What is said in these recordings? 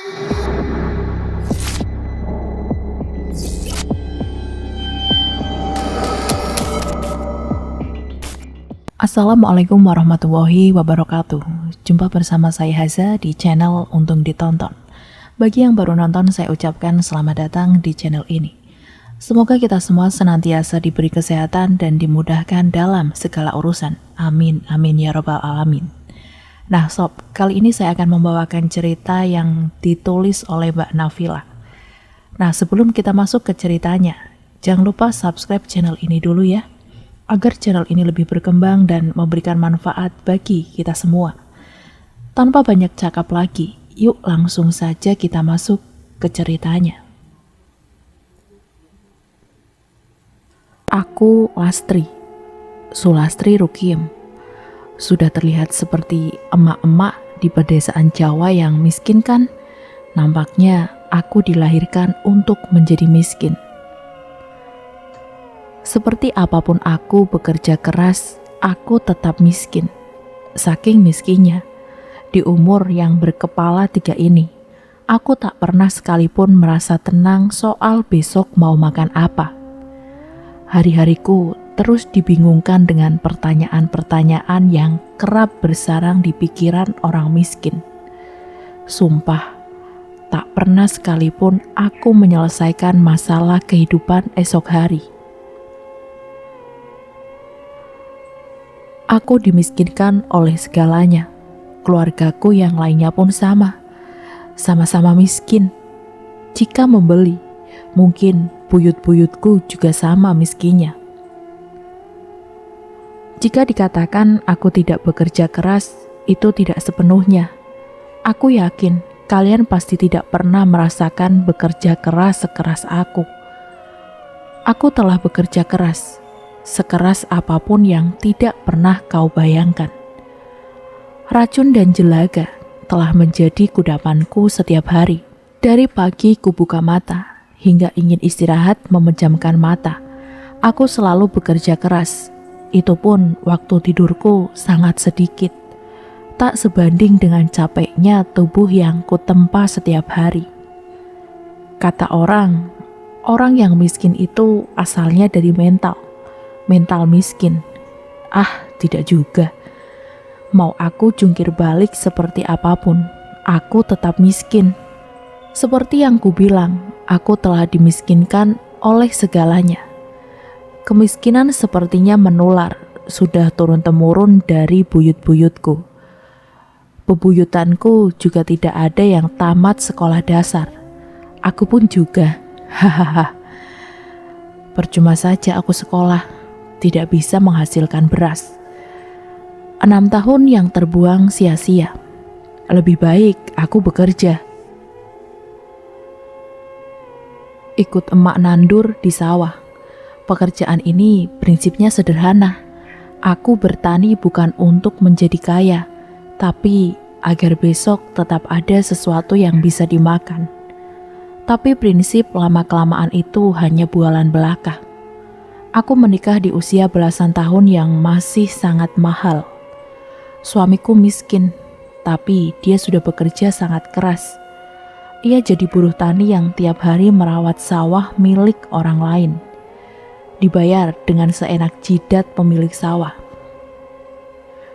Assalamualaikum warahmatullahi wabarakatuh. Jumpa bersama saya Haza di channel Untung Ditonton. Bagi yang baru nonton, saya ucapkan selamat datang di channel ini. Semoga kita semua senantiasa diberi kesehatan dan dimudahkan dalam segala urusan. Amin, amin ya rabbal alamin. Nah sob, kali ini saya akan membawakan cerita yang ditulis oleh Mbak Nafila. Nah sebelum kita masuk ke ceritanya, jangan lupa subscribe channel ini dulu ya, agar channel ini lebih berkembang dan memberikan manfaat bagi kita semua. Tanpa banyak cakap lagi, yuk langsung saja kita masuk ke ceritanya. Aku Lastri, Sulastri Rukiem. Sudah terlihat seperti emak-emak di pedesaan Jawa yang miskin kan? Nampaknya aku dilahirkan untuk menjadi miskin. Seperti apapun aku bekerja keras, aku tetap miskin. Saking miskinnya, di umur yang berkepala 3 ini, aku tak pernah sekalipun merasa tenang soal besok mau makan apa. Hari-hariku terus dibingungkan dengan pertanyaan-pertanyaan yang kerap bersarang di pikiran orang miskin. Sumpah, tak pernah sekalipun aku menyelesaikan masalah kehidupan esok hari. Aku dimiskinkan oleh segalanya. Keluargaku yang lainnya pun sama. Sama-sama miskin. Jika membeli, mungkin buyut-buyutku juga sama miskinnya. Jika dikatakan aku tidak bekerja keras, itu tidak sepenuhnya. Aku yakin kalian pasti tidak pernah merasakan bekerja keras sekeras aku. Aku telah bekerja keras, sekeras apapun yang tidak pernah kau bayangkan. Racun dan jelaga telah menjadi kudapanku setiap hari. Dari pagi kubuka mata hingga ingin istirahat memejamkan mata. Aku selalu bekerja keras. Itu pun waktu tidurku sangat sedikit. Tak sebanding dengan capeknya tubuh yang kutempa setiap hari. Kata orang yang miskin itu asalnya dari mental miskin. Tidak juga. Mau aku jungkir balik seperti apapun, aku tetap miskin. Seperti yang kubilang, aku telah dimiskinkan oleh segalanya. Kemiskinan sepertinya menular, sudah turun-temurun dari buyut-buyutku. Bebuyutanku juga tidak ada yang tamat sekolah dasar. Aku pun juga. Hahaha. Percuma saja aku sekolah, tidak bisa menghasilkan beras. 6 tahun yang terbuang sia-sia. Lebih baik aku bekerja. Ikut emak nandur di sawah. Pekerjaan ini prinsipnya sederhana. Aku bertani bukan untuk menjadi kaya, tapi agar besok tetap ada sesuatu yang bisa dimakan. Tapi prinsip lama-kelamaan itu hanya bualan belaka. Aku menikah di usia belasan tahun yang masih sangat mahal. Suamiku miskin, tapi dia sudah bekerja sangat keras. Ia jadi buruh tani yang tiap hari merawat sawah milik orang lain. Dibayar dengan seenak jidat pemilik sawah.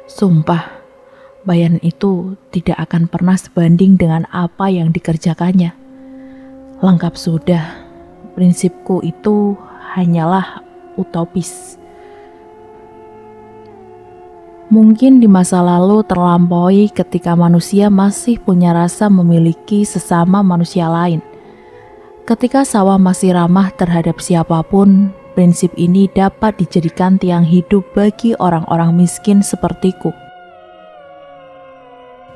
Sumpah, bayaran itu tidak akan pernah sebanding dengan apa yang dikerjakannya. Lengkap sudah, prinsipku itu hanyalah utopis. Mungkin di masa lalu terlampaui ketika manusia masih punya rasa memiliki sesama manusia lain. Ketika sawah masih ramah terhadap siapapun, prinsip ini dapat dijadikan tiang hidup bagi orang-orang miskin sepertiku.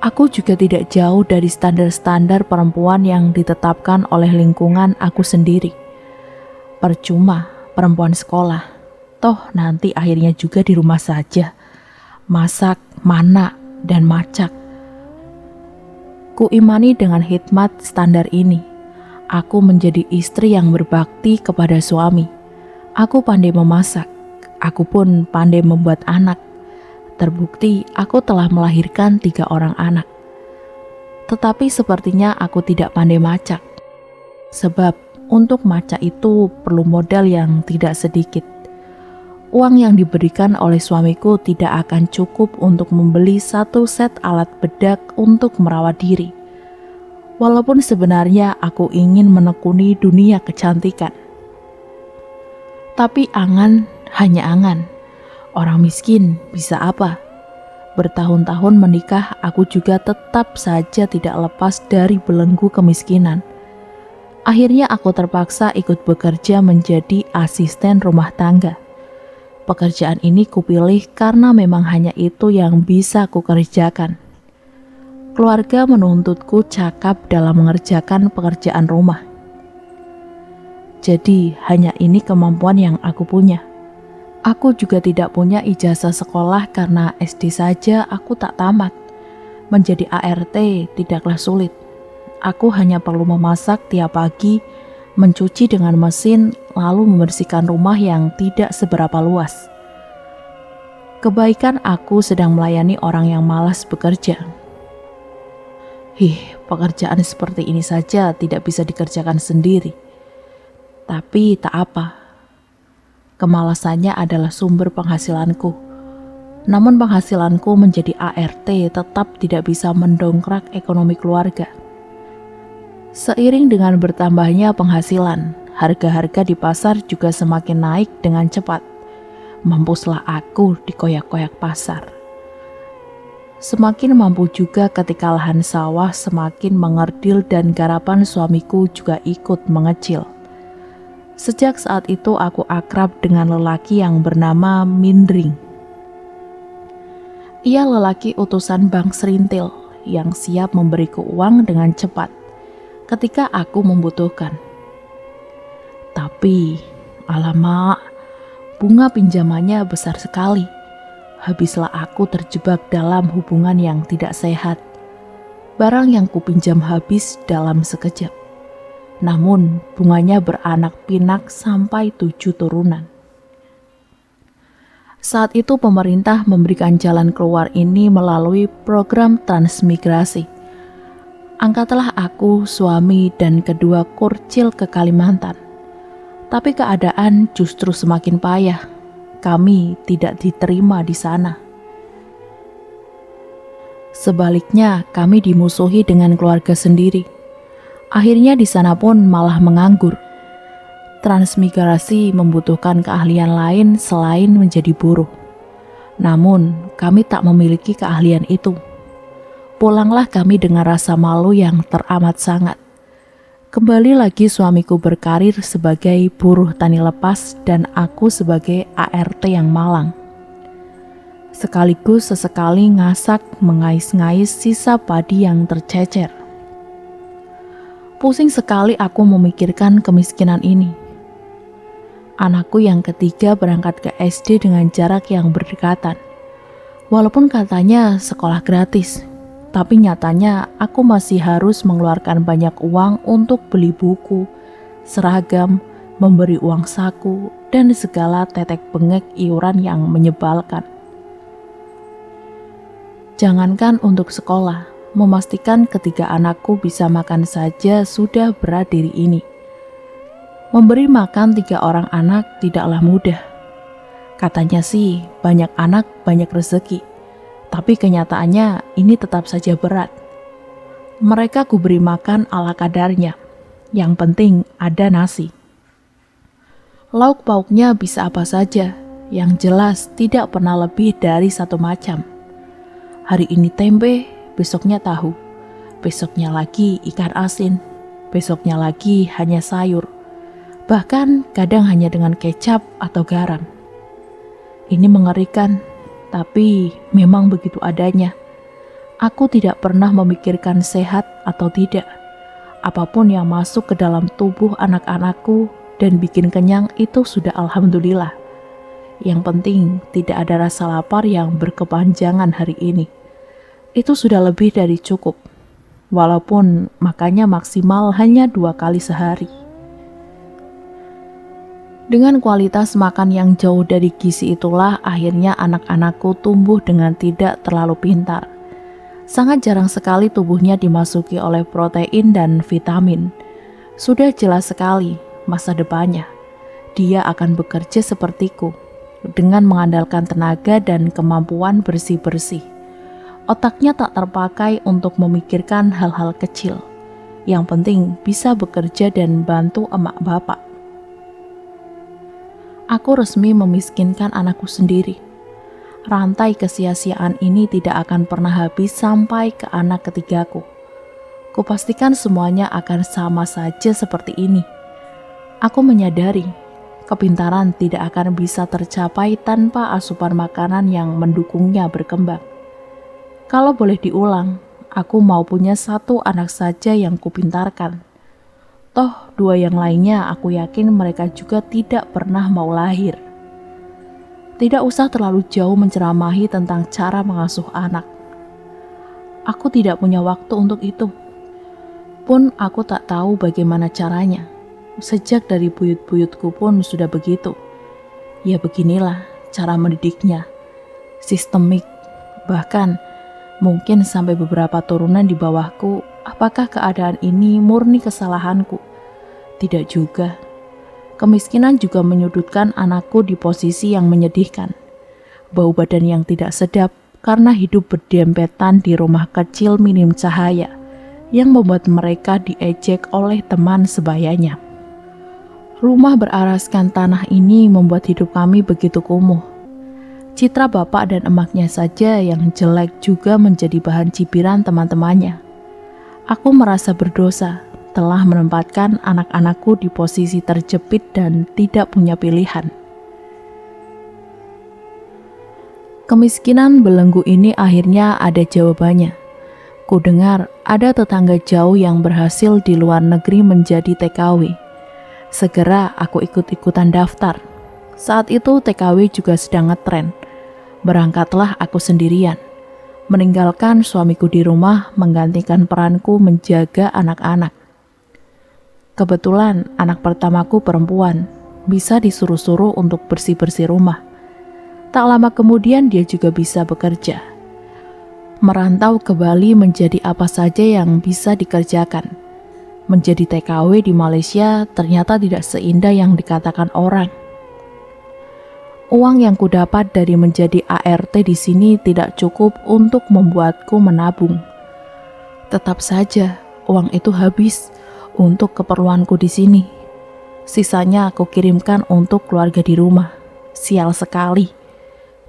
Aku juga tidak jauh dari standar-standar perempuan yang ditetapkan oleh lingkungan aku sendiri. Percuma perempuan sekolah, toh nanti akhirnya juga di rumah saja. Masak, manak, dan macak. Kuimani dengan hikmat standar ini. Aku menjadi istri yang berbakti kepada suami. Aku pandai memasak. Aku pun pandai membuat anak. Terbukti aku telah melahirkan 3 orang anak. Tetapi sepertinya aku tidak pandai macak. Sebab untuk macak itu perlu modal yang tidak sedikit. Uang yang diberikan oleh suamiku tidak akan cukup untuk membeli satu set alat bedak untuk merawat diri. Walaupun sebenarnya aku ingin menekuni dunia kecantikan. Tapi angan hanya angan. Orang miskin bisa apa? Bertahun-tahun menikah, aku juga tetap saja tidak lepas dari belenggu kemiskinan. Akhirnya aku terpaksa ikut bekerja menjadi asisten rumah tangga. Pekerjaan ini kupilih karena memang hanya itu yang bisa kukerjakan. Keluarga menuntutku cakap dalam mengerjakan pekerjaan rumah. Jadi hanya ini kemampuan yang aku punya. Aku juga tidak punya ijazah sekolah karena SD saja aku tak tamat. Menjadi ART tidaklah sulit. Aku hanya perlu memasak tiap pagi, mencuci dengan mesin, lalu membersihkan rumah yang tidak seberapa luas. Kebaikan aku sedang melayani orang yang malas bekerja. Pekerjaan seperti ini saja tidak bisa dikerjakan sendiri. Tapi tak apa. Kemalasannya adalah sumber penghasilanku. Namun penghasilanku menjadi ART tetap tidak bisa mendongkrak ekonomi keluarga. Seiring dengan bertambahnya penghasilan, harga-harga di pasar juga semakin naik dengan cepat. Mampuslah aku dikoyak-koyak pasar. Semakin mampu juga ketika lahan sawah semakin mengerdil dan garapan suamiku juga ikut mengecil. Sejak saat itu aku akrab dengan lelaki yang bernama Mindring. Ia lelaki utusan Bank Serintil yang siap memberiku uang dengan cepat ketika aku membutuhkan. Tapi, alamak, bunga pinjamannya besar sekali. Habislah aku terjebak dalam hubungan yang tidak sehat. Barang yang kupinjam habis dalam sekejap. Namun, bunganya beranak pinak sampai 7 turunan. Saat itu pemerintah memberikan jalan keluar ini melalui program transmigrasi. Angkatlah aku, suami, dan kedua kurcil ke Kalimantan. Tapi keadaan justru semakin payah. Kami tidak diterima di sana. Sebaliknya, kami dimusuhi dengan keluarga sendiri. Akhirnya di sana pun malah menganggur. Transmigrasi membutuhkan keahlian lain selain menjadi buruh. Namun, kami tak memiliki keahlian itu. Pulanglah kami dengan rasa malu yang teramat sangat. Kembali lagi suamiku berkarir sebagai buruh tani lepas dan aku sebagai ART yang malang. Sekaligus sesekali ngasak mengais-ngais sisa padi yang tercecer. Pusing sekali aku memikirkan kemiskinan ini. Anakku yang ketiga berangkat ke SD dengan jarak yang berdekatan. Walaupun katanya sekolah gratis, tapi nyatanya aku masih harus mengeluarkan banyak uang untuk beli buku, seragam, memberi uang saku, dan segala tetek bengek iuran yang menyebalkan. Jangankan untuk sekolah, memastikan ketiga anakku bisa makan saja sudah berat diri ini. Memberi makan 3 orang anak tidaklah mudah. Katanya sih banyak anak banyak rezeki. Tapi kenyataannya ini tetap saja berat. Mereka kuberi makan ala kadarnya. Yang penting ada nasi. Lauk pauknya bisa apa saja. Yang jelas tidak pernah lebih dari 1 macam. Hari ini tempe, besoknya tahu. Besoknya lagi ikan asin. Besoknya lagi hanya sayur. Bahkan kadang hanya dengan kecap atau garam. Ini mengerikan. Tapi memang begitu adanya. Aku tidak pernah memikirkan sehat atau tidak. Apapun yang masuk ke dalam tubuh anak-anakku dan bikin kenyang itu sudah alhamdulillah. Yang penting tidak ada rasa lapar yang berkepanjangan hari ini. Itu sudah lebih dari cukup. Walaupun makannya maksimal hanya 2 kali sehari. Dengan kualitas makan yang jauh dari gizi itulah akhirnya anak-anakku tumbuh dengan tidak terlalu pintar. Sangat jarang sekali tubuhnya dimasuki oleh protein dan vitamin. Sudah jelas sekali masa depannya. Dia akan bekerja sepertiku, dengan mengandalkan tenaga dan kemampuan bersih-bersih. Otaknya tak terpakai untuk memikirkan hal-hal kecil. Yang penting bisa bekerja dan bantu emak bapak. Aku resmi memiskinkan anakku sendiri. Rantai kesia-siaan ini tidak akan pernah habis sampai ke anak ketigaku. Kupastikan semuanya akan sama saja seperti ini. Aku menyadari, kepintaran tidak akan bisa tercapai tanpa asupan makanan yang mendukungnya berkembang. Kalau boleh diulang, aku mau punya satu anak saja yang kupintarkan. Toh, dua yang lainnya aku yakin mereka juga tidak pernah mau lahir. Tidak usah terlalu jauh menceramahi tentang cara mengasuh anak. Aku tidak punya waktu untuk itu. Pun aku tak tahu bagaimana caranya. Sejak dari buyut-buyutku pun sudah begitu. Ya beginilah cara mendidiknya. Sistemik. Bahkan mungkin sampai beberapa turunan di bawahku. Apakah keadaan ini murni kesalahanku? Tidak juga. Kemiskinan juga menyudutkan anakku di posisi yang menyedihkan. Bau badan yang tidak sedap karena hidup berdempetan di rumah kecil minim cahaya yang membuat mereka diejek oleh teman sebayanya. Rumah beraraskan tanah ini membuat hidup kami begitu kumuh. Citra bapak dan emaknya saja yang jelek juga menjadi bahan cibiran teman-temannya. Aku merasa berdosa telah menempatkan anak-anakku di posisi terjepit dan tidak punya pilihan. Kemiskinan belenggu ini akhirnya ada jawabannya. Ku dengar ada tetangga jauh yang berhasil di luar negeri menjadi TKW. Segera aku ikut-ikutan daftar. Saat itu TKW juga sedang ngetren. Berangkatlah aku sendirian, meninggalkan suamiku di rumah menggantikan peranku menjaga anak-anak. Kebetulan anak pertamaku perempuan, bisa disuruh-suruh untuk bersih-bersih rumah. Tak lama kemudian dia juga bisa bekerja. Merantau ke Bali menjadi apa saja yang bisa dikerjakan. Menjadi TKW di Malaysia ternyata tidak seindah yang dikatakan orang. Uang yang kudapat dari menjadi ART di sini tidak cukup untuk membuatku menabung. Tetap saja, uang itu habis untuk keperluanku di sini. Sisanya aku kirimkan untuk keluarga di rumah. Sial sekali.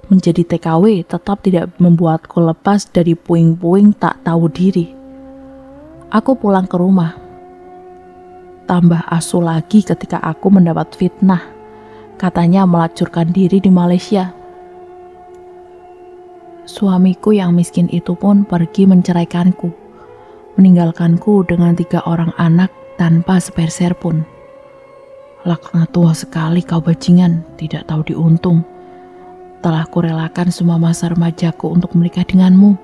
Menjadi TKW tetap tidak membuatku lepas dari puing-puing tak tahu diri. Aku pulang ke rumah. Tambah asu lagi ketika aku mendapat fitnah. Katanya melacurkan diri di Malaysia. Suamiku yang miskin itu pun pergi menceraikanku, meninggalkanku dengan 3 orang anak tanpa sepeser pun. Laknat tua sekali kau bajingan, tidak tahu diuntung. Telah kurelakan semua masa remajaku untuk menikah denganmu.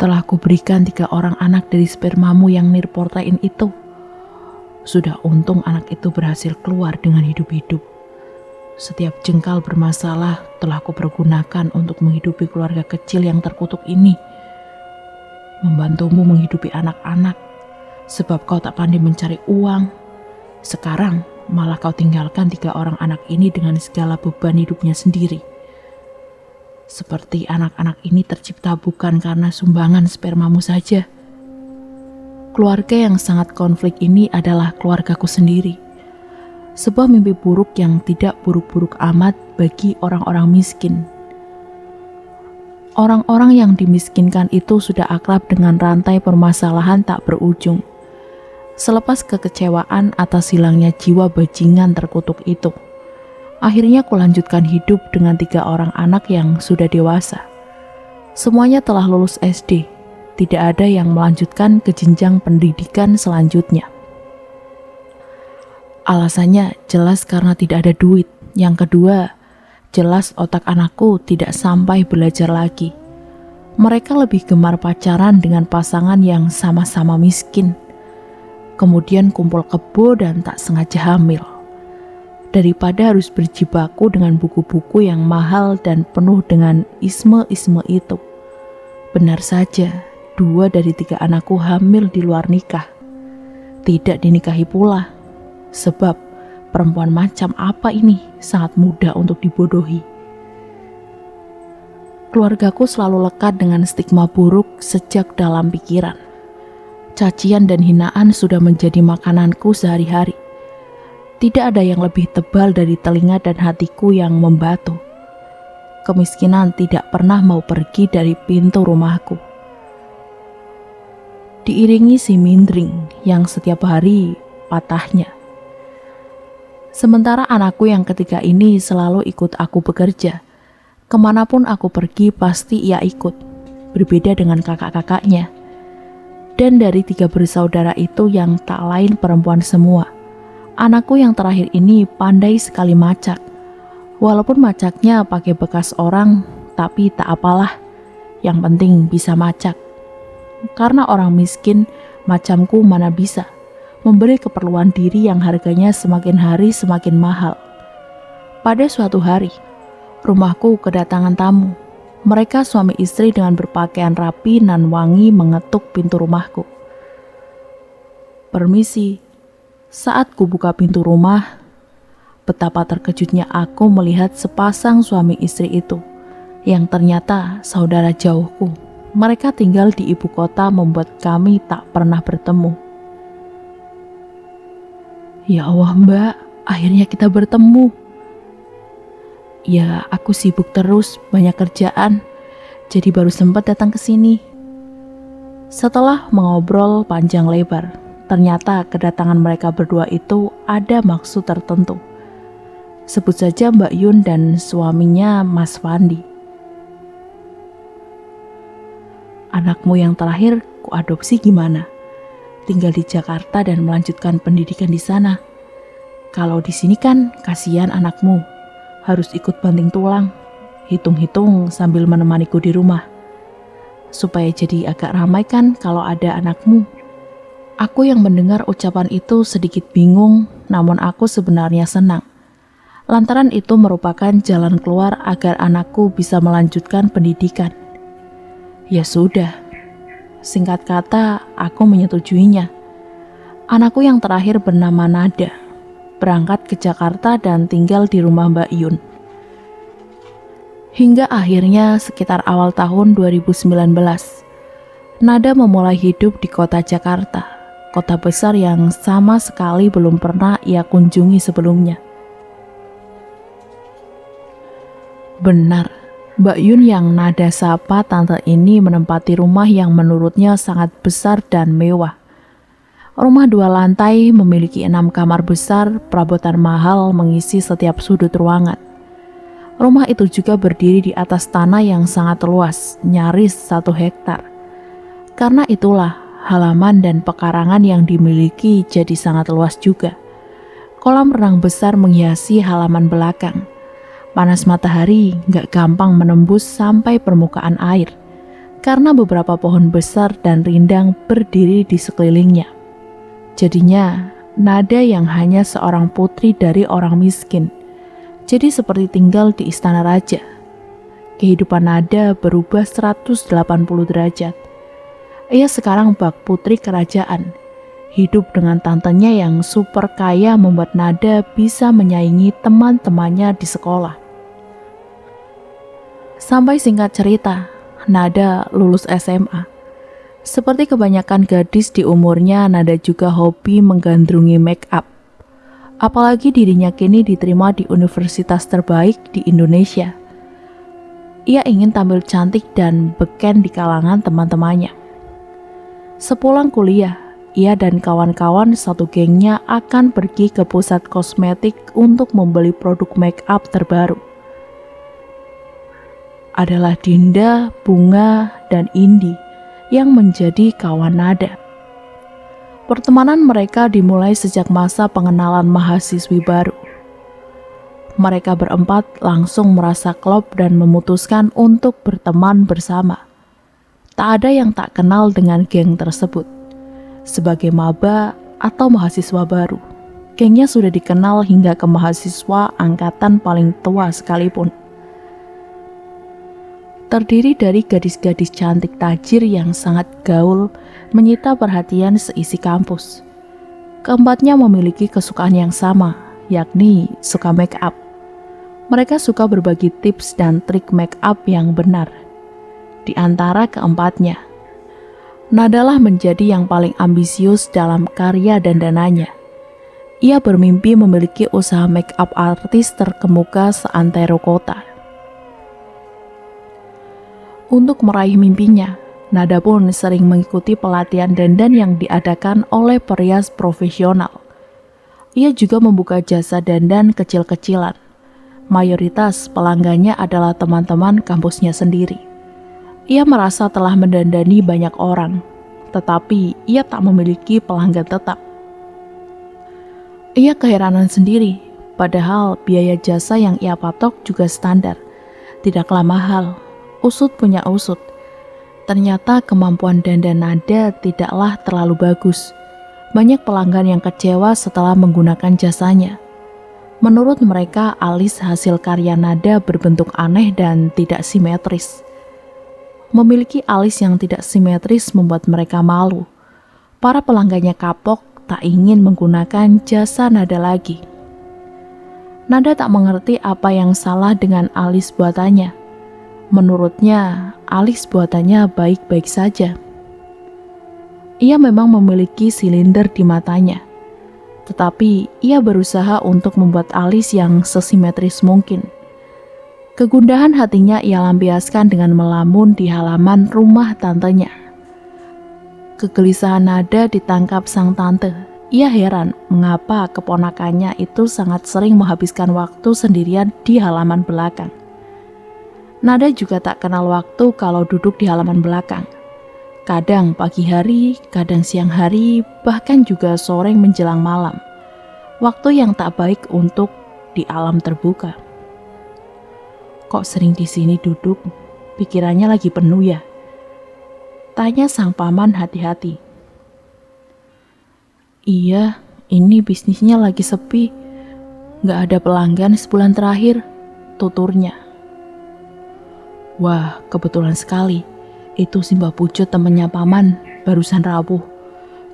Telah kuberikan 3 orang anak dari spermamu yang nirportain itu. Sudah untung anak itu berhasil keluar dengan hidup-hidup. Setiap jengkal bermasalah telah kupergunakan untuk menghidupi keluarga kecil yang terkutuk ini. Membantumu menghidupi anak-anak, sebab kau tak pandai mencari uang. Sekarang malah kau tinggalkan 3 orang anak ini dengan segala beban hidupnya sendiri. Seperti anak-anak ini tercipta bukan karena sumbangan spermamu saja. Keluarga yang sangat konflik ini adalah keluargaku sendiri. Sebuah mimpi buruk yang tidak buruk-buruk amat bagi orang-orang miskin. Orang-orang yang dimiskinkan itu sudah akrab dengan rantai permasalahan tak berujung. Selepas kekecewaan atas hilangnya jiwa bajingan terkutuk itu, akhirnya kulanjutkan hidup dengan 3 orang anak yang sudah dewasa. Semuanya telah lulus SD. Tidak ada yang melanjutkan ke jenjang pendidikan selanjutnya. Alasannya jelas karena tidak ada duit. Yang kedua, jelas otak anakku tidak sampai belajar lagi. Mereka lebih gemar pacaran dengan pasangan yang sama-sama miskin. Kemudian kumpul kebo dan tak sengaja hamil. Daripada harus berjibaku dengan buku-buku yang mahal dan penuh dengan isme-isme itu. Benar saja, 2 dari 3 anakku hamil di luar nikah. Tidak dinikahi pula. Sebab perempuan macam apa ini sangat mudah untuk dibodohi. Keluargaku selalu lekat dengan stigma buruk sejak dalam pikiran. Cacian dan hinaan sudah menjadi makananku sehari-hari. Tidak ada yang lebih tebal dari telinga dan hatiku yang membatu. Kemiskinan tidak pernah mau pergi dari pintu rumahku. Diiringi si mindring yang setiap hari patahnya. Sementara anakku yang ketiga ini selalu ikut aku bekerja. Kemanapun aku pergi pasti ia ikut, berbeda dengan kakak-kakaknya. Dan dari 3 bersaudara itu yang tak lain perempuan semua. Anakku yang terakhir ini pandai sekali macak. Walaupun macaknya pakai bekas orang, tapi tak apalah. Yang penting bisa macak. Karena orang miskin macamku mana bisa memberi keperluan diri yang harganya semakin hari semakin mahal. Pada suatu hari, rumahku kedatangan tamu. Mereka suami istri dengan berpakaian rapi nan wangi mengetuk pintu rumahku. Permisi. Saat ku buka pintu rumah, betapa terkejutnya aku melihat sepasang suami istri itu, yang ternyata saudara jauhku. Mereka tinggal di ibu kota membuat kami tak pernah bertemu. Ya Allah Mbak, akhirnya kita bertemu. Ya, aku sibuk terus, banyak kerjaan, jadi baru sempat datang ke sini. Setelah mengobrol panjang lebar, ternyata kedatangan mereka berdua itu ada maksud tertentu. Sebut saja Mbak Yun dan suaminya Mas Fandi. Anakmu yang terakhir kuadopsi gimana? Tinggal di Jakarta dan melanjutkan pendidikan di sana. Kalau di sini kan kasihan anakmu, harus ikut banting tulang, hitung-hitung sambil menemaniku di rumah. Supaya jadi agak ramai kan kalau ada anakmu. Aku yang mendengar ucapan itu sedikit bingung, namun aku sebenarnya senang. Lantaran itu merupakan jalan keluar agar anakku bisa melanjutkan pendidikan. Ya sudah, singkat kata aku menyetujuinya. Anakku yang terakhir bernama Nada, berangkat ke Jakarta dan tinggal di rumah Mbak Yun. Hingga akhirnya sekitar awal tahun 2019, Nada memulai hidup di kota Jakarta, kota besar yang sama sekali belum pernah ia kunjungi sebelumnya. Benar, Mbak Yun yang Nada sapa tante ini menempati rumah yang menurutnya sangat besar dan mewah. Rumah 2 lantai memiliki 6 kamar besar, perabotan mahal mengisi setiap sudut ruangan. Rumah itu juga berdiri di atas tanah yang sangat luas, nyaris 1 hektar. Karena itulah halaman dan pekarangan yang dimiliki jadi sangat luas juga. Kolam renang besar menghiasi halaman belakang. Panas matahari gak gampang menembus sampai permukaan air, karena beberapa pohon besar dan rindang berdiri di sekelilingnya. Jadinya, Nada yang hanya seorang putri dari orang miskin, jadi seperti tinggal di istana raja. Kehidupan Nada berubah 180 derajat. Ia sekarang bak putri kerajaan. Hidup dengan tantenya yang super kaya membuat Nada bisa menyaingi teman-temannya di sekolah. Sampai singkat cerita, Nada lulus SMA. Seperti kebanyakan gadis di umurnya, Nada juga hobi menggandrungi make up. Apalagi dirinya kini diterima di universitas terbaik di Indonesia. Ia ingin tampil cantik dan beken di kalangan teman-temannya. Sepulang kuliah, ia dan kawan-kawan satu gengnya akan pergi ke pusat kosmetik untuk membeli produk make up terbaru. Adalah Dinda, Bunga, dan Indi yang menjadi kawan Nada. Pertemanan mereka dimulai sejak masa pengenalan mahasiswi baru. Mereka berempat langsung merasa klop dan memutuskan untuk berteman bersama. Tak ada yang tak kenal dengan geng tersebut. Sebagai maba atau mahasiswa baru, gengnya sudah dikenal hingga ke mahasiswa angkatan paling tua sekalipun. terdiri dari gadis-gadis cantik tajir yang sangat gaul, menyita perhatian seisi kampus. Keempatnya memiliki kesukaan yang sama, yakni suka make up. Mereka suka berbagi tips dan trik make up yang benar. Di antara keempatnya, Nadalah menjadi yang paling ambisius dalam karya dandanannya. Ia bermimpi memiliki usaha make up artis terkemuka seantero kota. Untuk meraih mimpinya, Nada pun sering mengikuti pelatihan dandan yang diadakan oleh perias profesional. Ia juga membuka jasa dandan kecil-kecilan. Mayoritas pelanggannya adalah teman-teman kampusnya sendiri. Ia merasa telah mendandani banyak orang, tetapi ia tak memiliki pelanggan tetap. Ia keheranan sendiri, padahal biaya jasa yang ia patok juga standar, tidaklah mahal. Usut punya usut. Ternyata kemampuan dandan Nada tidaklah terlalu bagus. Banyak pelanggan yang kecewa setelah menggunakan jasanya. Menurut mereka, alis hasil karya Nada berbentuk aneh dan tidak simetris. Memiliki alis yang tidak simetris membuat mereka malu. Para pelanggannya kapok, tak ingin menggunakan jasa Nada lagi. Nada tak mengerti apa yang salah dengan alis buatannya. Menurutnya, alis buatannya baik-baik saja. Ia memang memiliki silinder di matanya, tetapi ia berusaha untuk membuat alis yang sesimetris mungkin. Kegundahan hatinya ia lampiaskan dengan melamun di halaman rumah tantenya. Kegelisahan Nada ditangkap sang tante. Ia heran mengapa keponakannya itu sangat sering menghabiskan waktu sendirian di halaman belakang. Nada juga tak kenal waktu kalau duduk di halaman belakang. Kadang pagi hari, kadang siang hari, bahkan juga sore menjelang malam. Waktu yang tak baik untuk di alam terbuka. Kok sering di sini duduk? Pikirannya lagi penuh ya? Tanya sang paman hati-hati. Iya, ini bisnisnya lagi sepi. Gak ada pelanggan sebulan terakhir, tuturnya. Wah, kebetulan sekali. Itu Simbah Pujo temannya paman, barusan rawuh.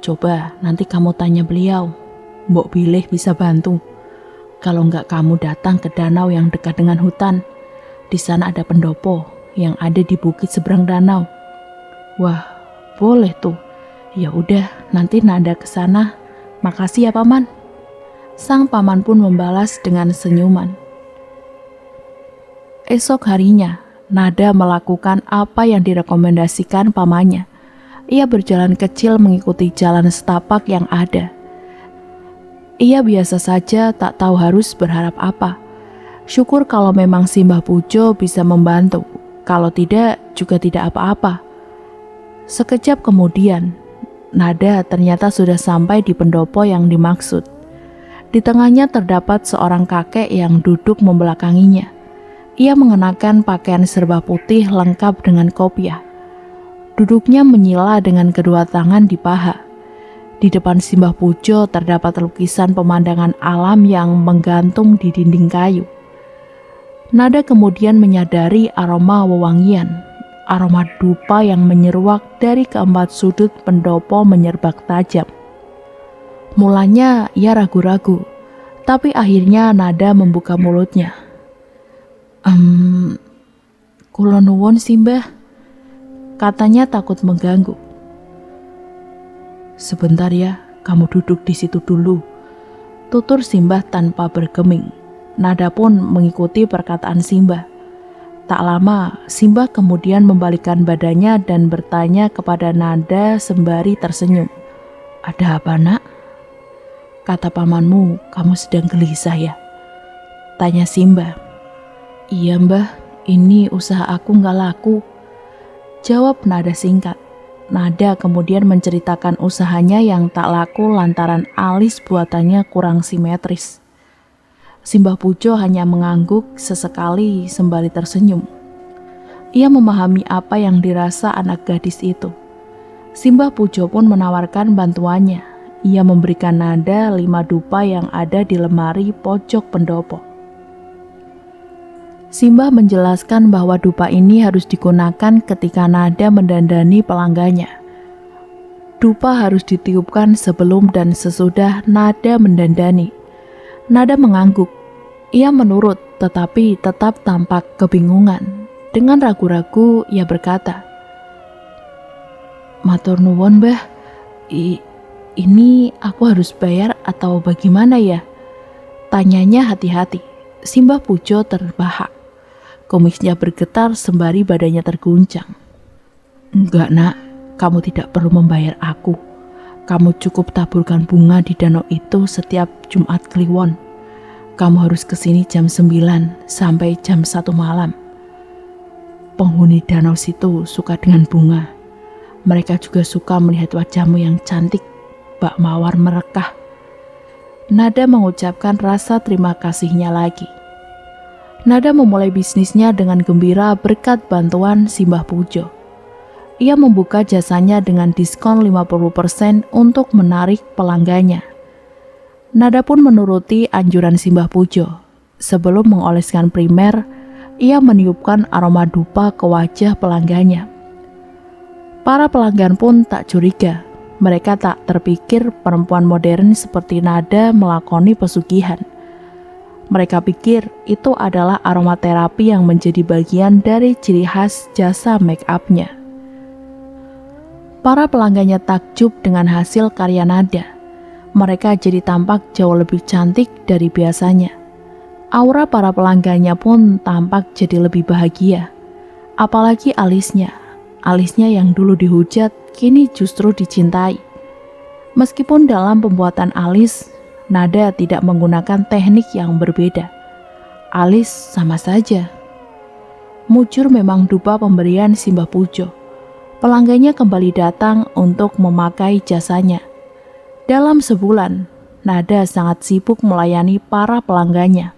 Coba nanti kamu tanya beliau. Mbok Bilih bisa bantu. Kalau nggak kamu datang ke danau yang dekat dengan hutan. Di sana ada pendopo yang ada di bukit seberang danau. Wah, boleh tuh. Ya udah, nanti Nada ke sana. Makasih ya paman. Sang paman pun membalas dengan senyuman. Esok harinya, Nada melakukan apa yang direkomendasikan pamannya. Ia berjalan kecil mengikuti jalan setapak yang ada. Ia biasa saja, tak tahu harus berharap apa. Syukur kalau memang Simbah Pujo bisa membantu, kalau tidak juga tidak apa-apa. Sekejap kemudian, Nada ternyata sudah sampai di pendopo yang dimaksud. Di tengahnya terdapat seorang kakek yang duduk membelakanginya. Ia mengenakan pakaian serba putih lengkap dengan kopiah. Duduknya menyila dengan kedua tangan di paha. Di depan Simbah Pujo terdapat lukisan pemandangan alam yang menggantung di dinding kayu. Nada kemudian menyadari aroma wewangian, aroma dupa yang menyeruak dari keempat sudut pendopo menyerbak tajam. Mulanya ia ragu-ragu, tapi akhirnya Nada membuka mulutnya. Kula nuwun Simbah, katanya takut mengganggu. Sebentar ya, kamu duduk di situ dulu, tutur Simbah tanpa bergeming. Nada pun mengikuti perkataan Simbah. Tak lama, Simbah kemudian membalikkan badannya dan bertanya kepada Nada sembari tersenyum. Ada apa nak? Kata pamanmu, kamu sedang gelisah ya? Tanya Simbah. Iya mbah, ini usaha aku gak laku. Jawab Nada singkat. Nada kemudian menceritakan usahanya yang tak laku lantaran alis buatannya kurang simetris. Simbah Pujo hanya mengangguk sesekali sembari tersenyum. Ia memahami apa yang dirasa anak gadis itu. Simbah Pujo pun menawarkan bantuannya. Ia memberikan Nada 5 dupa yang ada di lemari pojok pendopo. Simbah menjelaskan bahwa dupa ini harus digunakan ketika Nada mendandani pelanggannya. Dupa harus ditiupkan sebelum dan sesudah Nada mendandani. Nada mengangguk. Ia menurut, tetapi tetap tampak kebingungan. Dengan ragu-ragu, ia berkata, "Matur nuwun, Mbah. Ini aku harus bayar atau bagaimana ya?" Tanyanya hati-hati. Simbah Pujo terbahak. Kumisnya bergetar sembari badannya terguncang. "Enggak, Nak. Kamu tidak perlu membayar aku. Kamu cukup taburkan bunga di danau itu setiap Jumat Kliwon. Kamu harus kesini jam 9 sampai jam 1 malam. Penghuni danau situ suka dengan bunga. Mereka juga suka melihat wajahmu yang cantik, bak mawar merekah." Nada mengucapkan rasa terima kasihnya lagi. Nada memulai bisnisnya dengan gembira berkat bantuan Simbah Pujo. Ia membuka jasanya dengan diskon 50% untuk menarik pelanggannya. Nada pun menuruti anjuran Simbah Pujo. Sebelum mengoleskan primer, ia meniupkan aroma dupa ke wajah pelanggannya. Para pelanggan pun tak curiga. Mereka tak terpikir perempuan modern seperti Nada melakoni pesugihan. Mereka pikir itu adalah aromaterapi yang menjadi bagian dari ciri khas jasa make up-nya. Para pelanggannya takjub dengan hasil karya Nada. Mereka jadi tampak jauh lebih cantik dari biasanya. Aura para pelanggannya pun tampak jadi lebih bahagia. Apalagi alisnya. Alisnya yang dulu dihujat, kini justru dicintai. Meskipun dalam pembuatan alis, Nada tidak menggunakan teknik yang berbeda. Alis sama saja. Mujur memang dupa pemberian Simbah Pujo. Pelanggannya kembali datang untuk memakai jasanya. Dalam sebulan, Nada sangat sibuk melayani para pelanggannya.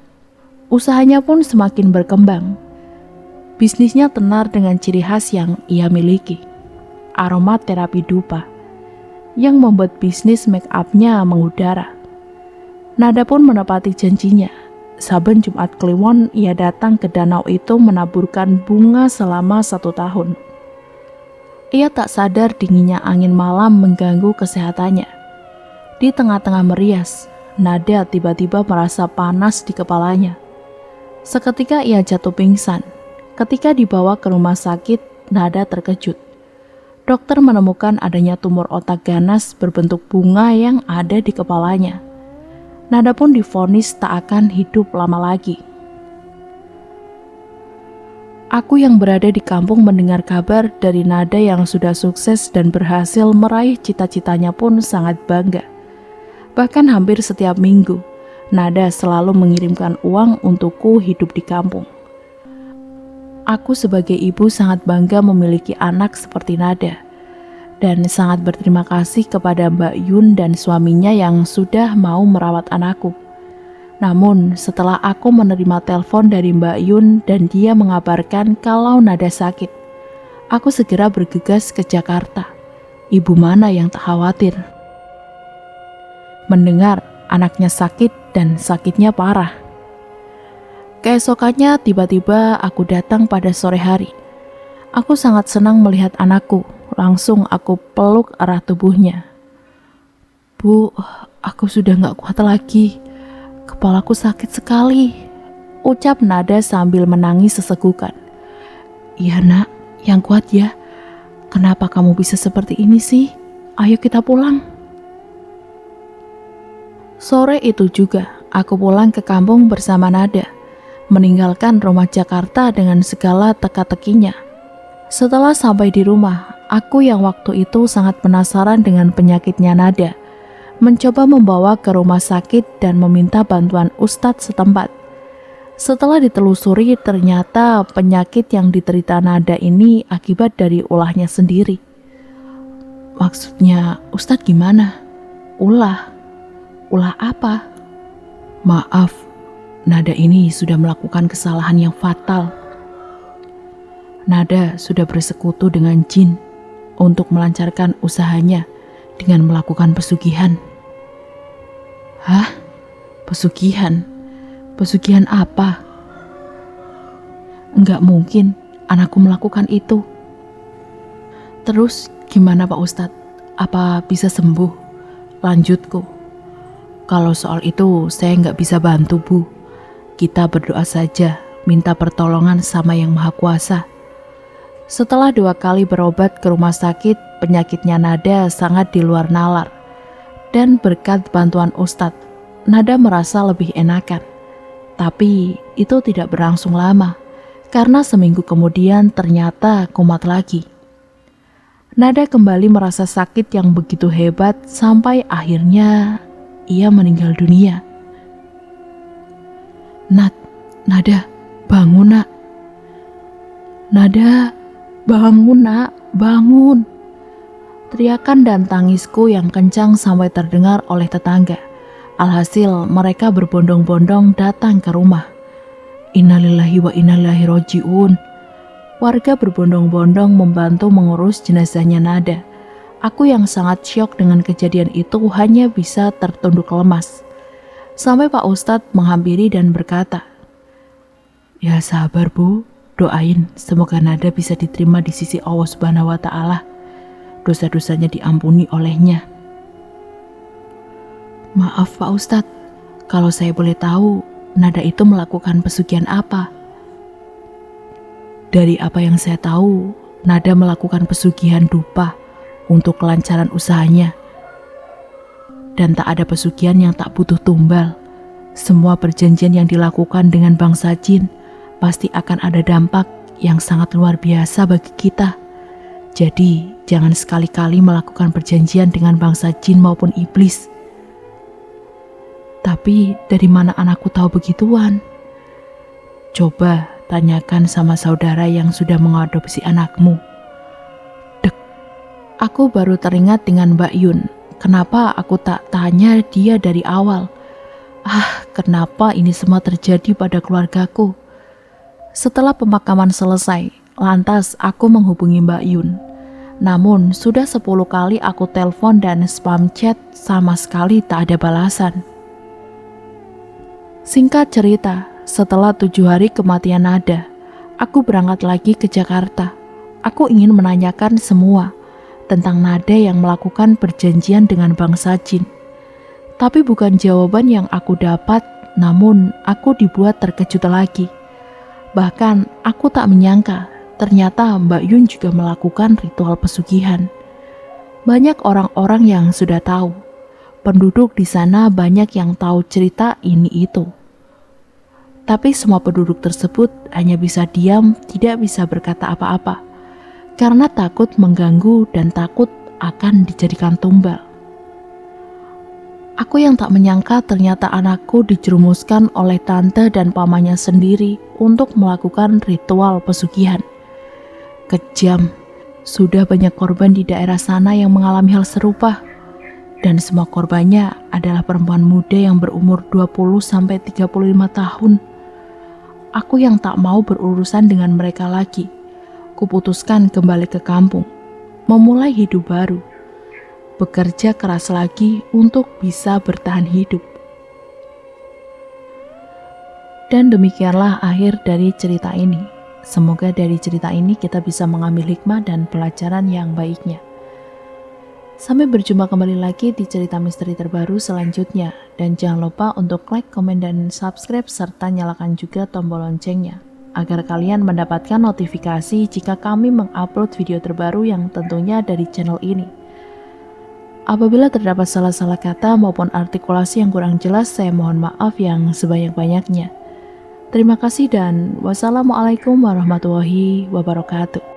Usahanya pun semakin berkembang. Bisnisnya tenar dengan ciri khas yang ia miliki, aroma terapi dupa, yang membuat bisnis make up-nya mengudara. Nada pun menepati janjinya. Saben Jumat Kliwon ia datang ke danau itu menaburkan bunga selama 1 tahun. Ia tak sadar dinginnya angin malam mengganggu kesehatannya. Di tengah-tengah merias, Nada tiba-tiba merasa panas di kepalanya. Seketika ia jatuh pingsan. Ketika dibawa ke rumah sakit, Nada terkejut. Dokter menemukan adanya tumor otak ganas berbentuk bunga yang ada di kepalanya. Nada pun divonis tak akan hidup lama lagi. Aku yang berada di kampung mendengar kabar dari Nada yang sudah sukses dan berhasil meraih cita-citanya pun sangat bangga. Bahkan hampir setiap minggu, Nada selalu mengirimkan uang untukku hidup di kampung. Aku sebagai ibu sangat bangga memiliki anak seperti Nada. Dan sangat berterima kasih kepada Mbak Yun dan suaminya yang sudah mau merawat anakku. Namun setelah aku menerima telepon dari Mbak Yun dan dia mengabarkan kalau Nada sakit, aku segera bergegas ke Jakarta. Ibu mana yang tak khawatir mendengar anaknya sakit dan sakitnya parah. Keesokannya tiba-tiba aku datang pada sore hari. Aku sangat senang melihat anakku. Langsung aku peluk erat tubuhnya. "Bu, aku sudah gak kuat lagi. Kepalaku sakit sekali," ucap Nada sambil menangis sesegukan. "Iya nak, yang kuat ya. Kenapa kamu bisa seperti ini sih? Ayo kita pulang." Sore itu juga, aku pulang ke kampung bersama Nada, meninggalkan rumah Jakarta dengan segala teka-tekinya. Setelah sampai di rumah, aku yang waktu itu sangat penasaran dengan penyakitnya Nada, mencoba membawa ke rumah sakit dan meminta bantuan ustadz setempat. Setelah ditelusuri, ternyata penyakit yang diderita Nada ini akibat dari ulahnya sendiri. "Maksudnya ustadz gimana?" "Ulah? Ulah apa?" "Maaf, Nada ini sudah melakukan kesalahan yang fatal. Nada sudah bersekutu dengan jin untuk melancarkan usahanya dengan melakukan pesugihan." "Hah? Pesugihan? Pesugihan apa?" Enggak mungkin anakku melakukan itu. Terus gimana Pak Ustadz? Apa bisa sembuh? Lanjutku. Kalau soal itu saya nggak bisa bantu Bu. Kita berdoa saja, minta pertolongan sama Yang Maha Kuasa. Setelah 2 kali berobat ke rumah sakit, penyakitnya Nada sangat di luar nalar. Dan berkat bantuan Ustadz, Nada merasa lebih enakan. Tapi itu tidak berlangsung lama, karena seminggu kemudian ternyata kumat lagi. Nada kembali merasa sakit yang begitu hebat sampai akhirnya ia meninggal dunia. Nada, bangun nak. Nada, bangun nak, bangun. Teriakan dan tangisku yang kencang sampai terdengar oleh tetangga. Alhasil mereka berbondong-bondong datang ke rumah. Innalillahi wa inna ilaihi raji'un. Warga berbondong-bondong membantu mengurus jenazahnya Nada. Aku yang sangat syok dengan kejadian itu hanya bisa tertunduk lemas. Sampai Pak Ustadz menghampiri dan berkata, "Ya sabar Bu, doain semoga Nada bisa diterima di sisi Allah Subhanahu wa Ta'ala. Dosa-dosanya diampuni olehnya." Maaf Pak Ustadz, kalau saya boleh tahu, Nada itu melakukan pesugihan apa? Dari apa yang saya tahu, Nada melakukan pesugihan dupa untuk kelancaran usahanya. Dan tak ada pesugihan yang tak butuh tumbal. Semua perjanjian yang dilakukan dengan bangsa jin pasti akan ada dampak yang sangat luar biasa bagi kita. Jadi, jangan sekali-kali melakukan perjanjian dengan bangsa jin maupun iblis. Tapi, dari mana anakku tahu begituan? Coba tanyakan sama saudara yang sudah mengadopsi anakmu. Aku baru teringat dengan Mbak Yun. Kenapa aku tak tanya dia dari awal? Kenapa ini semua terjadi pada keluargaku? Setelah pemakaman selesai, lantas aku menghubungi Mbak Yun. Namun sudah 10 kali aku telepon dan spam chat, sama sekali tak ada balasan. Singkat cerita, setelah 7 hari kematian Nada, aku berangkat lagi ke Jakarta. Aku ingin menanyakan semua tentang Nada yang melakukan perjanjian dengan bangsa jin. Tapi bukan jawaban yang aku dapat, namun aku dibuat terkejut lagi. Bahkan aku tak menyangka ternyata Mbak Yun juga melakukan ritual pesugihan. Banyak orang-orang yang sudah tahu. Penduduk di sana banyak yang tahu cerita ini itu. Tapi semua penduduk tersebut hanya bisa diam, tidak bisa berkata apa-apa. Karena takut mengganggu dan takut akan dijadikan tumbal. Aku yang tak menyangka ternyata anakku dijerumuskan oleh tante dan pamannya sendiri untuk melakukan ritual pesugihan. Kejam, sudah banyak korban di daerah sana yang mengalami hal serupa. Dan semua korbannya adalah perempuan muda yang berumur 20-35 tahun. Aku yang tak mau berurusan dengan mereka lagi. Kuputuskan kembali ke kampung, memulai hidup baru, bekerja keras lagi untuk bisa bertahan hidup. Dan demikianlah akhir dari cerita ini. Semoga dari cerita ini kita bisa mengambil hikmah dan pelajaran yang baiknya. Sampai berjumpa kembali lagi di cerita misteri terbaru selanjutnya. Dan jangan lupa untuk like, komen, dan subscribe serta nyalakan juga tombol loncengnya, agar kalian mendapatkan notifikasi jika kami mengupload video terbaru yang tentunya dari channel ini. Apabila terdapat salah-salah kata maupun artikulasi yang kurang jelas, saya mohon maaf yang sebanyak-banyaknya. Terima kasih dan wassalamualaikum warahmatullahi wabarakatuh.